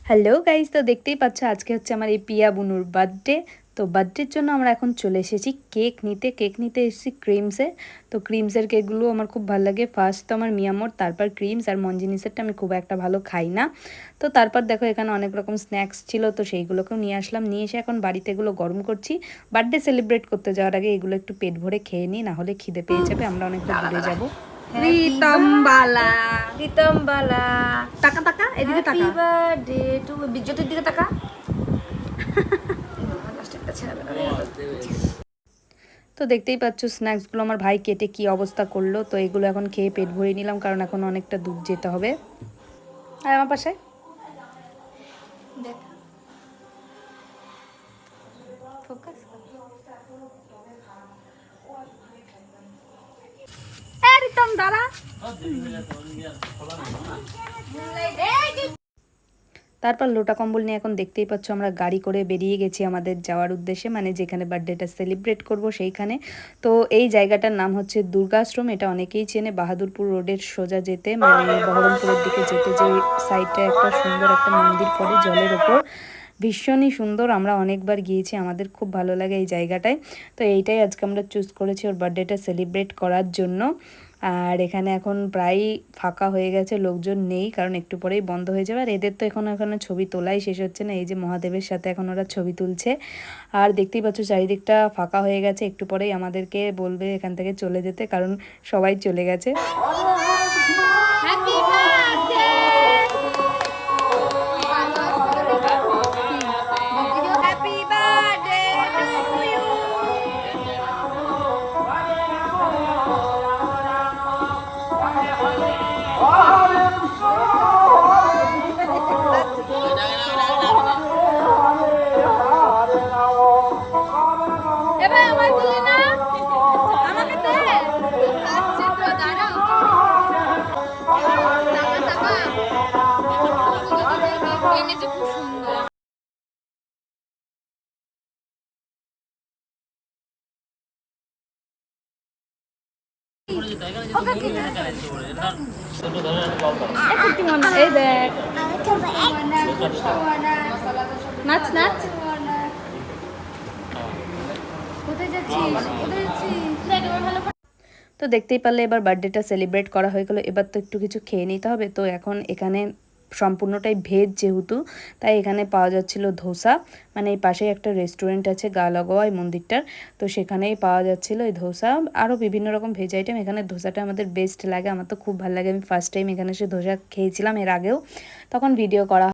Hello guys, তো দেখতেই পাচ্ছ আজকে হচ্ছে আমার এই পিয়া বুনুর বার্থডে। তো বার্থডের জন্য আমরা এখন চলে এসেছি কেক নিতে এসেছি ক্রিমসে। তো ক্রিমসের কেকগুলো আমার খুব ভালো লাগে। ফার্স্ট তো আমার মিয়ামোর, তারপর ক্রিমস, আর মঞ্জিনিসেরটা আমি খুব একটা ভালো খাই না। তো তারপর দেখো এখানে অনেক রকম স্ন্যাক্স ছিল, তো সেইগুলোকেও নিয়ে আসলাম। নিয়ে এসে এখন বাড়িতে এগুলো গরম করছি। বার্থডে সেলিব্রেট করতে যাওয়ার আগে এগুলো একটু পেট ভরে খেয়ে নিই, না হলে খিদে পেয়ে যাবে, আমরা অনেকটা দূরে যাবো। রিতমবালা রিতমবালা টাকা টাকা এদিকে টাকা। হ্যাপি বার্থডে টু বিদ্যুতের দিকে টাকা। তো দেখতেই পাচ্ছ স্ন্যাক্সগুলো আমার ভাই কেটে কি অবস্থা করলো। তো এগুলো এখন খেয়ে পেট ভরিয়ে নিলাম, কারণ এখন অনেকটা দূর যেতে হবে। আর আমার পাশে রিতম দাঁড়া। তারপর লোটা কম্বল নিয়ে এখন দেখতেই পাচ্ছ আমরা গাড়ি করে বেরিয়ে গেছি আমাদের যাওয়ার উদ্দেশ্যে, মানে যেখানে বার্থডেটা সেলিব্রেট করব সেইখানে। তো এই জায়গাটার নাম হচ্ছে দুর্গাশ্রম। এটা অনেকেই চেনে, বাহাদুরপুর রোডের সোজা যেতে, মানে বহরমপুরের দিকে যেতে যে সাইডটা একটা সুন্দর একটা মন্দির পড়ে জলের ওপর, ভীষণই সুন্দর। আমরা অনেকবার গিয়েছি, আমাদের খুব ভালো লাগে এই জায়গাটায়। তো এইটাই আজকে আমরা চুজ করেছি ওর বার্থডেটা সেলিব্রেট করার জন্য। আর এখানে এখন প্রায় ফাঁকা হয়ে গেছে, লোকজন নেই, কারণ একটু পরেই বন্ধ হয়ে যাবে। আর এদের তো এখনো ছবি তোলাই শেষ হচ্ছে না। এই যে মহাদেবের সাথে এখন ওরা ছবি তুলছে। আর দেখতেই পাচ্ছ চারিদিকটা ফাঁকা হয়ে গেছে, একটু পরেই আমাদেরকে বলবে এখান থেকে চলে যেতে, কারণ সবাই চলে গেছে। এই দেখ নাচ নাচ। তো দেখতেই পারলে এবার বার্থডেটা সেলিব্রেট করা হয়ে গেলো। এবার তো একটু কিছু খেয়ে নিতে হবে। তো এখন এখানে সম্পূর্ণটাই ভেজ যেহেতু, তাই এখানে পাওয়া যাচ্ছিল ধোসা। মানে এই পাশেই একটা রেস্টুরেন্ট আছে গা লাগোয়া এই মন্দিরটার, তো সেখানেই পাওয়া যাচ্ছিল এই ধোসা, আরও বিভিন্ন রকম ভেজ আইটেম। এখানে ধোসাটা আমাদের বেস্ট লাগে, আমার তো খুব ভালো লাগে। আমি ফার্স্ট টাইম এখানে এসে ধোসা খেয়েছিলাম এর আগেও, তখন ভিডিও করা